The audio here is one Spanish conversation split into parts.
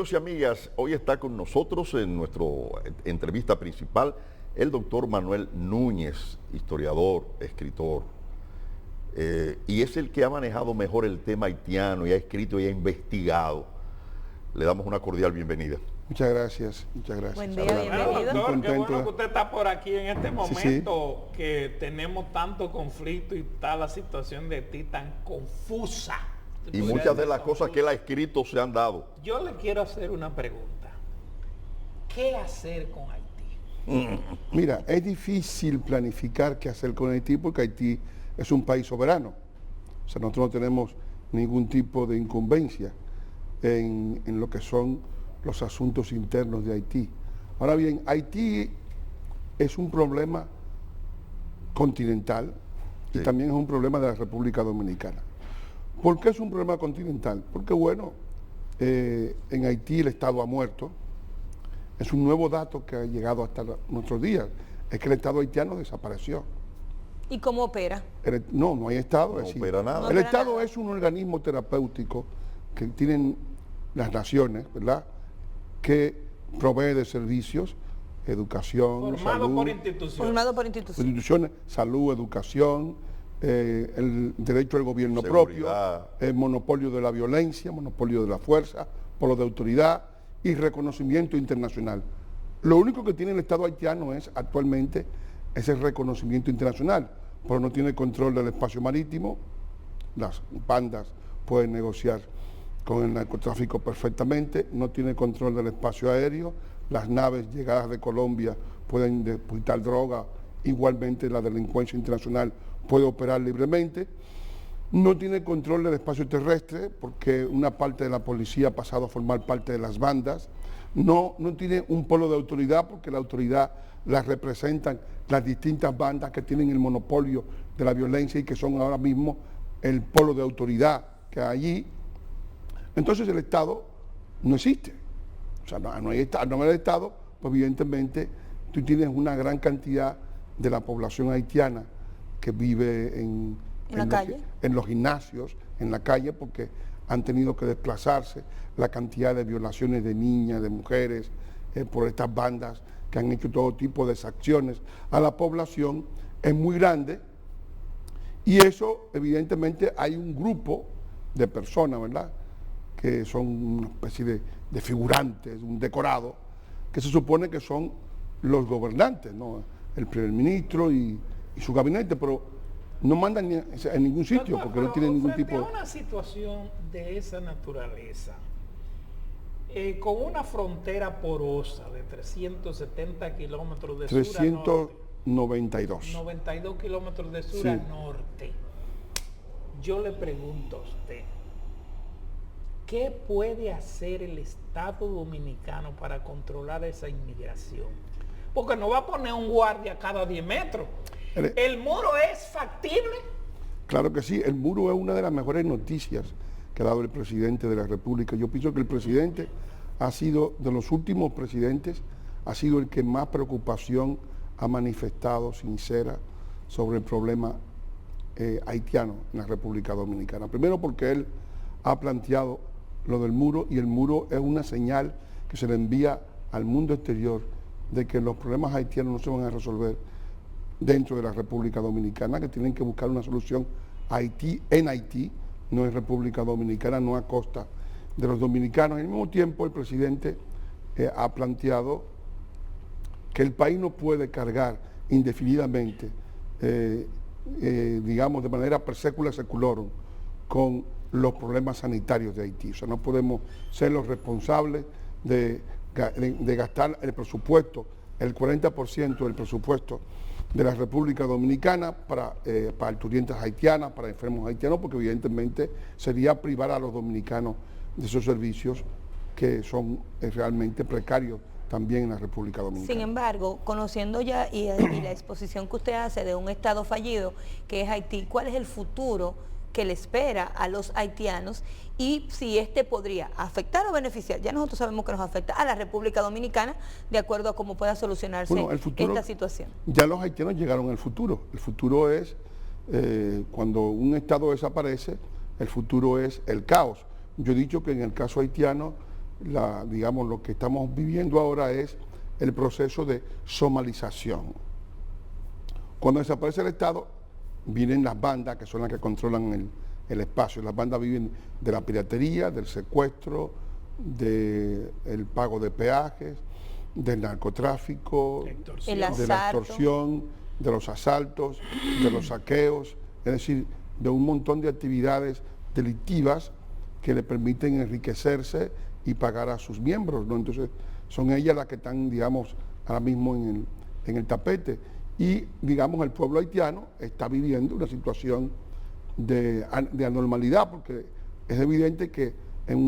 amigos y amigas, hoy está con nosotros en nuestra entrevista principal el doctor Manuel Núñez, historiador, escritor, y es el que ha manejado mejor el tema haitiano y ha escrito y ha investigado. Le damos una cordial bienvenida. Muchas gracias, muchas gracias. Buen día, bienvenido. Doctor, qué bueno que usted está por aquí en este momento sí. que tenemos tanto conflicto y está la situación de Haití tan confusa. Y muchas de las cosas que él ha escrito se han dado. Yo le quiero hacer una pregunta. ¿Qué hacer con Haití? Mira, es difícil planificar qué hacer con Haití porque Haití es un país soberano. O sea, nosotros no tenemos ningún tipo de incumbencia en lo que son los asuntos internos de Haití. Ahora bien, Haití es un problema continental y también es un problema de la República Dominicana. ¿Por qué es un problema continental? Porque bueno, en Haití el Estado ha muerto. Es un nuevo dato que ha llegado hasta nuestros días. Es que el Estado haitiano desapareció. ¿Y cómo opera? No hay Estado. No opera nada. El Estado es un organismo terapéutico que tienen las naciones, ¿verdad?, que provee de servicios, educación, salud, Formado por instituciones. Salud, educación, el derecho al gobierno Seguridad. propio, el monopolio de la violencia, monopolio de la fuerza, polo de autoridad y reconocimiento internacional. Lo único que tiene el Estado haitiano actualmente es el reconocimiento internacional, pero no tiene control del espacio marítimo. Las bandas pueden negociar con el narcotráfico perfectamente, no tiene control del espacio aéreo, las naves llegadas de Colombia pueden depositar droga, igualmente la delincuencia internacional puede operar libremente, no tiene control del espacio terrestre porque una parte de la policía ha pasado a formar parte de las bandas, no tiene un polo de autoridad porque la autoridad la representan las distintas bandas que tienen el monopolio de la violencia y que son ahora mismo el polo de autoridad que hay allí. Entonces el Estado no existe. O sea, no hay Estado. No hay Estado, pues evidentemente tú tienes una gran cantidad de la población haitiana que vive en los gimnasios, en la calle, porque han tenido que desplazarse, la cantidad de violaciones de niñas, de mujeres, por estas bandas que han hecho todo tipo de exacciones a la población, es muy grande, y eso evidentemente hay un grupo de personas, ¿verdad?, que son una especie de figurantes, un decorado, que se supone que son los gobernantes, ¿no?, el primer ministro y su gabinete, pero no mandan en ningún sitio porque no tienen ningún tipo de... una situación de esa naturaleza, con una frontera porosa de 370 kilómetros de sur a norte, 92 kilómetros de sur a norte, yo le pregunto a usted, ¿qué puede hacer el Estado Dominicano para controlar esa inmigración? Porque no va a poner un guardia cada 10 metros. ¿El muro es factible? Claro que sí, el muro es una de las mejores noticias que ha dado el presidente de la República. Yo pienso que el presidente ha sido, de los últimos presidentes, ha sido el que más preocupación ha manifestado sincera sobre el problema haitiano en la República Dominicana. Primero porque él ha planteado lo del muro, y el muro es una señal que se le envía al mundo exterior de que los problemas haitianos no se van a resolver dentro de la República Dominicana, que tienen que buscar una solución en Haití, no en República Dominicana, no a costa de los dominicanos. Al mismo tiempo el presidente ha planteado que el país no puede cargar indefinidamente, digamos de manera per secula seculorum, con los problemas sanitarios de Haití. O sea, no podemos ser los responsables de gastar el presupuesto, el 40% del presupuesto de la República Dominicana para parturientas haitianas, para enfermos haitianos, porque evidentemente sería privar a los dominicanos de esos servicios que son realmente precarios también en la República Dominicana. Sin embargo, conociendo ya y la exposición que usted hace de un Estado fallido que es Haití, ¿cuál es el futuro que le espera a los haitianos y si este podría afectar o beneficiar? Ya nosotros sabemos que nos afecta a la República Dominicana de acuerdo a cómo pueda solucionarse esta situación. Ya los haitianos llegaron al futuro. El futuro es, cuando un Estado desaparece, el futuro es el caos. Yo he dicho que en el caso haitiano digamos, lo que estamos viviendo ahora es el proceso de somalización. Cuando desaparece el Estado, vienen las bandas, que son las que controlan el espacio. Las bandas viven de la piratería, del secuestro, del pago de peajes, del narcotráfico, de la extorsión, de los asaltos, de los saqueos, es decir, de un montón de actividades delictivas que le permiten enriquecerse y pagar a sus miembros, ¿no? Entonces, son ellas las que están, digamos, ahora mismo en el tapete. Y, digamos, el pueblo haitiano está viviendo una situación de anormalidad, porque es evidente que en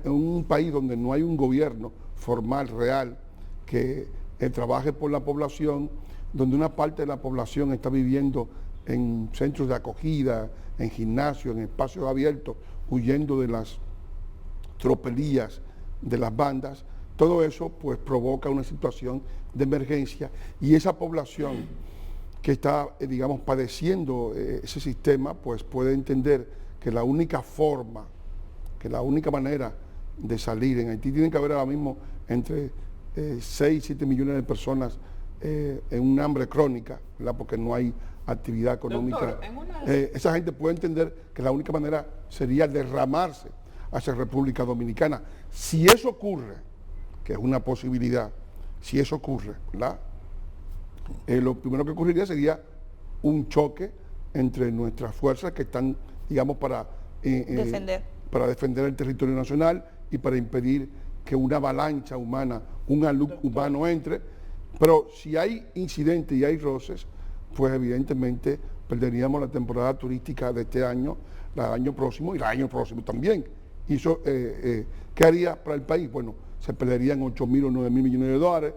un país donde no hay un gobierno formal, real, que trabaje por la población, donde una parte de la población está viviendo en centros de acogida, en gimnasios, en espacios abiertos, huyendo de las tropelías de las bandas, todo eso pues provoca una situación de emergencia, y esa población que está, digamos, padeciendo ese sistema, pues puede entender que la única forma, que la única manera de salir en Haití, tiene que haber ahora mismo entre 6 y 7 millones de personas en un hambre crónica, ¿verdad? Porque no hay actividad económica. Doctor, esa gente puede entender que la única manera sería derramarse hacia República Dominicana. Si eso ocurre, que es una posibilidad, si eso ocurre, ¿verdad? Lo primero que ocurriría sería un choque entre nuestras fuerzas que están, digamos, para defender el territorio nacional y para impedir que una avalancha humana, un alud humano entre. Pero si hay incidentes y hay roces, pues evidentemente perderíamos la temporada turística de este año, el año próximo y el año próximo también. Y eso, ¿qué haría para el país? Bueno, se perderían 8.000 o 9.000 millones de dólares,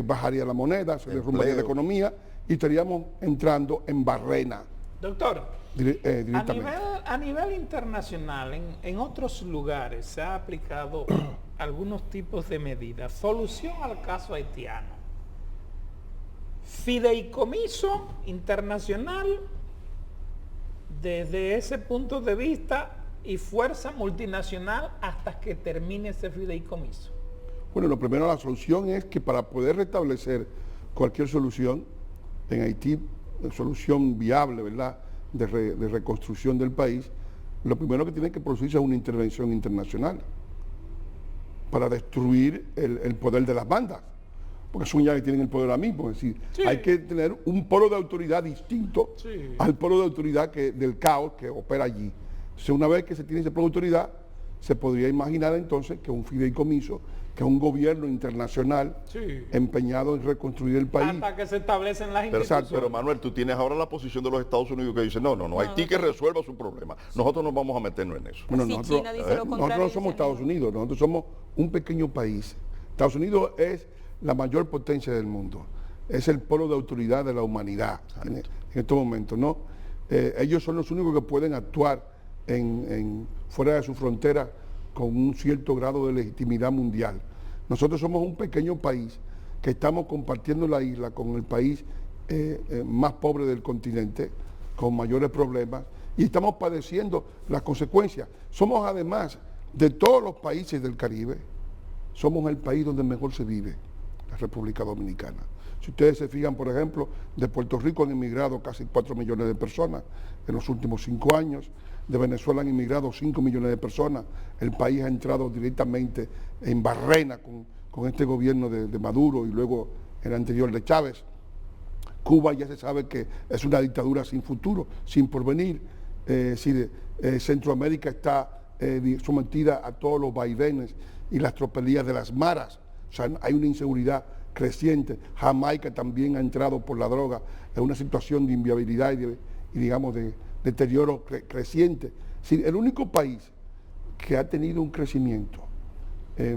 bajaría la moneda, se derrumbaría la economía y estaríamos entrando en barrena. Doctor, a nivel internacional, en otros lugares se ha aplicado algunos tipos de medidas. Solución al caso haitiano. Fideicomiso internacional desde ese punto de vista y fuerza multinacional hasta que termine ese fideicomiso. Bueno, lo primero, la solución es que para poder restablecer cualquier solución en Haití, solución viable, ¿verdad?, de reconstrucción del país, lo primero que tiene que producirse es una intervención internacional para destruir el poder de las bandas, porque son ya que tienen el poder ahora mismo. Es decir, sí, hay que tener un polo de autoridad distinto al polo de autoridad del caos que opera allí. Entonces, una vez que se tiene ese polo de autoridad, se podría imaginar entonces que un fideicomiso, que un gobierno internacional empeñado en reconstruir el país. Hasta que se establecen las instituciones. Pero Manuel, tú tienes ahora la posición de los Estados Unidos que dice, no, Haití que resuelva su problema. Nosotros no vamos a meternos en eso. Bueno, nosotros no somos Estados Unidos, nosotros somos un pequeño país. Estados Unidos es la mayor potencia del mundo. Es el polo de autoridad de la humanidad en estos momentos, ¿no? Ellos son los únicos que pueden actuar fuera de su frontera con un cierto grado de legitimidad mundial. Nosotros somos un pequeño país que estamos compartiendo la isla con el país más pobre del continente, con mayores problemas, y estamos padeciendo las consecuencias. Somos, además de todos los países del Caribe, somos el país donde mejor se vive, la República Dominicana. Si ustedes se fijan, por ejemplo, de Puerto Rico han emigrado casi 4 millones de personas en los últimos 5 años, de Venezuela han emigrado 5 millones de personas, el país ha entrado directamente en barrena con este gobierno de Maduro y luego el anterior de Chávez. Cuba ya se sabe que es una dictadura sin futuro, sin porvenir. Centroamérica está sometida a todos los vaivenes y las tropelías de las maras. O sea, hay una inseguridad creciente. Jamaica también ha entrado por la droga en una situación de inviabilidad y digamos, de deterioro creciente. Sí, el único país que ha tenido un crecimiento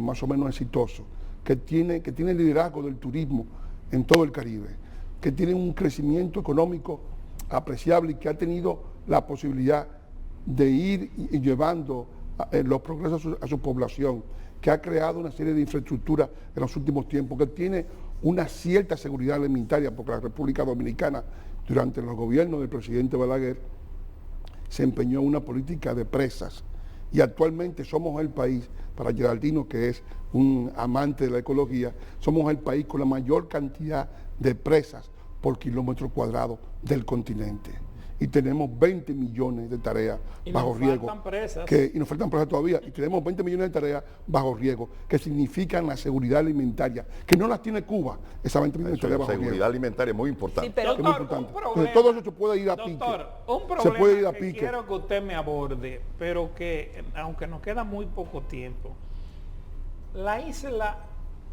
más o menos exitoso, que tiene liderazgo del turismo en todo el Caribe, que tiene un crecimiento económico apreciable y que ha tenido la posibilidad de ir y llevando los progresos a su población, que ha creado una serie de infraestructuras en los últimos tiempos, que tiene una cierta seguridad alimentaria, porque la República Dominicana, durante los gobiernos del presidente Balaguer, se empeñó en una política de presas y actualmente somos el país, para Geraldino, que es un amante de la ecología, somos el país con la mayor cantidad de presas por kilómetro cuadrado del continente. Y tenemos 20 millones de tareas bajo riesgo. Y nos faltan presas todavía. Y tenemos 20 millones de tareas bajo riesgo, que significan la seguridad alimentaria, que no las tiene Cuba, esas 20 millones de tareas bajo riesgo. La seguridad alimentaria es muy importante. Sí, pero es muy importante. Entonces, todo eso se puede ir a pique. Un problema que quiero que usted me aborde, pero que, aunque nos queda muy poco tiempo, la isla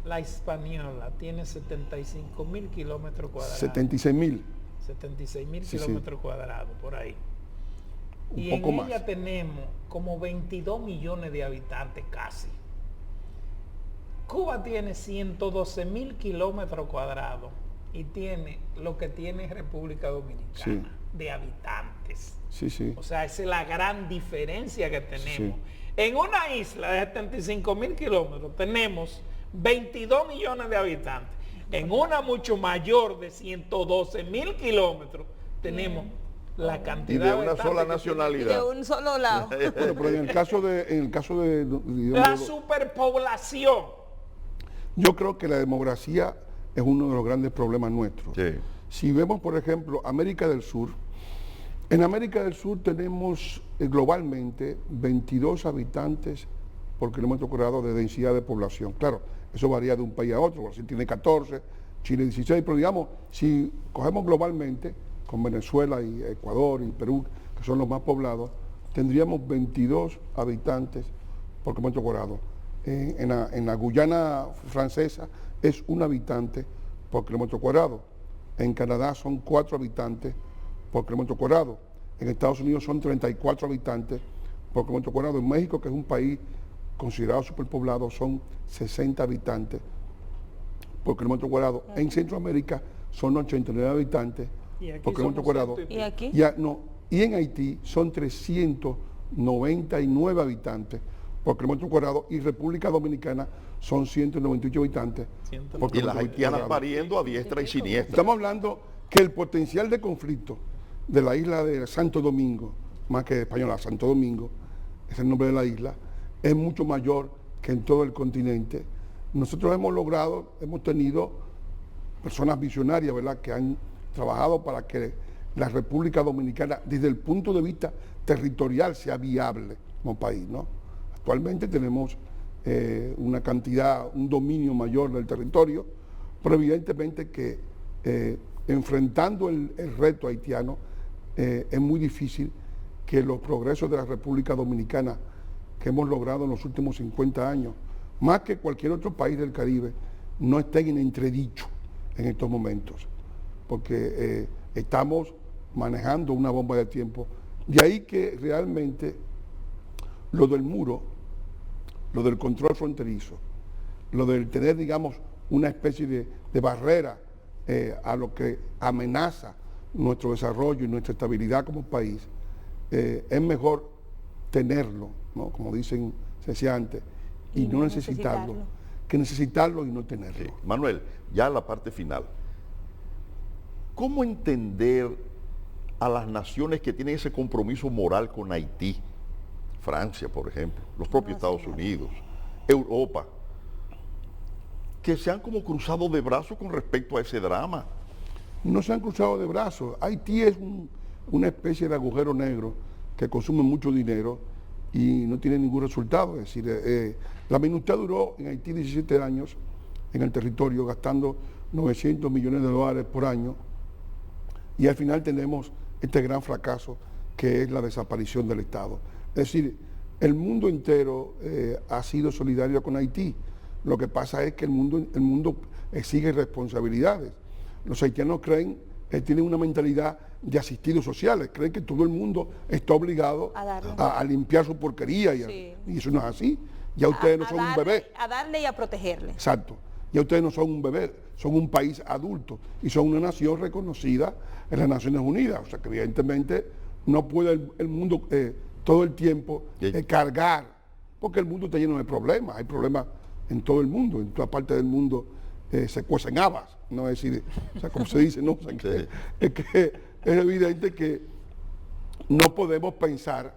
La Hispaniola tiene 75.000 kilómetros cuadrados. 76.000. 76.000 kilómetros cuadrados, por ahí. Y en ella tenemos como 22 millones de habitantes casi. Cuba tiene 112.000 kilómetros cuadrados y tiene lo que tiene República Dominicana de habitantes. O sea, esa es la gran diferencia que tenemos. En una isla de 75.000 kilómetros tenemos 22 millones de habitantes. En una mucho mayor de 112.000 kilómetros tenemos la cantidad y de una sola nacionalidad. De un solo lado. Bueno, pero en el caso de la superpoblación. Yo creo que la demografía es uno de los grandes problemas nuestros. Si vemos, por ejemplo, América del Sur, en América del Sur tenemos globalmente 22 habitantes por kilómetro cuadrado de densidad de población. Claro, eso varía de un país a otro. Brasil tiene 14, Chile 16, pero digamos, si cogemos globalmente, con Venezuela y Ecuador y Perú, que son los más poblados, tendríamos 22 habitantes por kilómetro cuadrado. En la Guyana francesa es 1 habitante por kilómetro cuadrado. En Canadá son 4 habitantes por kilómetro cuadrado. En Estados Unidos son 34 habitantes por kilómetro cuadrado. En México, que es un país considerado superpoblado, son 60 habitantes por kilómetro cuadrado. En Centroamérica son 89 habitantes por kilómetro cuadrado. ¿Y aquí? Y en Haití son 399 habitantes por kilómetro cuadrado, y República Dominicana son 198 habitantes por kilómetro cuadrado. Y las haitianas pariendo a diestra y siniestra. Estamos hablando que el potencial de conflicto de la isla de Santo Domingo, más que española, Santo Domingo, es el nombre de la isla, es mucho mayor que en todo el continente. Nosotros hemos tenido personas visionarias, ¿verdad?, que han trabajado para que la República Dominicana, desde el punto de vista territorial, sea viable como país, ¿no? Actualmente tenemos una cantidad, un dominio mayor del territorio, pero evidentemente que enfrentando el reto haitiano, es muy difícil que los progresos de la República Dominicana que hemos logrado en los últimos 50 años, más que cualquier otro país del Caribe, no estén en entredicho en estos momentos, porque estamos manejando una bomba de tiempo. De ahí que realmente lo del muro, lo del control fronterizo, lo del tener, digamos, una especie de barrera a lo que amenaza nuestro desarrollo y nuestra estabilidad como país, es mejor tenerlo, ¿no?, como dicen, se decía antes, y no necesitarlo, que necesitarlo y no tenerlo. Manuel, ya la parte final. ¿Cómo entender a las naciones que tienen ese compromiso moral con Haití? Francia, por ejemplo, los propios Estados Unidos, Europa, que se han como cruzado de brazos con respecto a ese drama. No se han cruzado de brazos. Haití es una especie de agujero negro que consume mucho dinero y no tiene ningún resultado. Es decir, la MINUSTAH duró en Haití 17 años en el territorio, gastando 900 millones de dólares por año, y al final tenemos este gran fracaso que es la desaparición del Estado. Es decir, el mundo entero ha sido solidario con Haití. Lo que pasa es que el mundo exige responsabilidades. Los haitianos tienen una mentalidad de asistidos sociales, creen que todo el mundo está obligado a limpiar su porquería, y eso no es así. Ya ustedes no son un bebé. A darle y a protegerle. Exacto. Ya ustedes no son un bebé, son un país adulto y son una nación reconocida en las Naciones Unidas. O sea que evidentemente no puede el mundo todo el tiempo cargar, porque el mundo está lleno de problemas. Hay problemas en todo el mundo, en toda parte del mundo se cuecen habas, no es decir, o sea, como se dice, ¿no? O sea, es evidente que no podemos pensar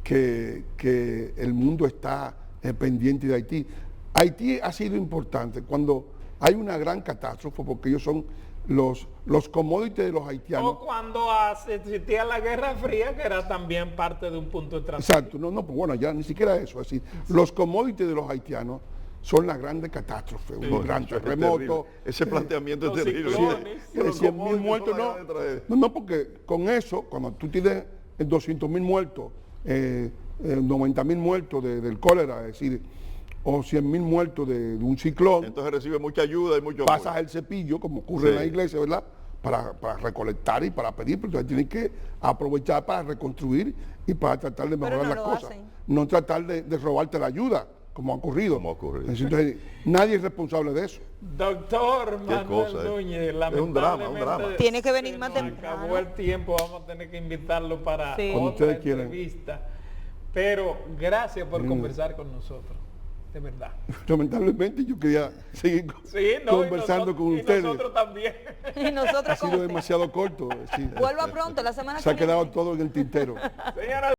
que el mundo está pendiente de Haití. Haití ha sido importante cuando hay una gran catástrofe, porque ellos son los commodities de los haitianos. O cuando existía la Guerra Fría, que era también parte de un punto de transición. Exacto, pues bueno, ya ni siquiera eso, es decir, los commodities de los haitianos son las grandes catástrofes, un gran terremoto. Ese planteamiento es terrible. 100.000 muertos, no, porque con eso, cuando tú tienes 200.000 muertos, 90.000 muertos del cólera, es decir, o 100.000 muertos de un ciclón. Entonces recibe mucha ayuda y mucho pasas el cepillo, como ocurre en la iglesia, ¿verdad? Para recolectar y para pedir, pero entonces tienes que aprovechar para reconstruir y para tratar de mejorar las cosas. No tratar de robarte la ayuda, como ha ocurrido. Entonces, nadie es responsable de eso. Doctor Manuel Núñez, es un drama. Tiene que venir más temprano. Acabó el tiempo, vamos a tener que invitarlo para otra entrevista. Pero gracias por conversar con nosotros. De verdad. Lamentablemente yo quería seguir conversando con ustedes. Y nosotros también. Y nosotros ha sido demasiado corto. Vuelva pronto la semana que viene. Se ha quedado todo en el tintero. Señora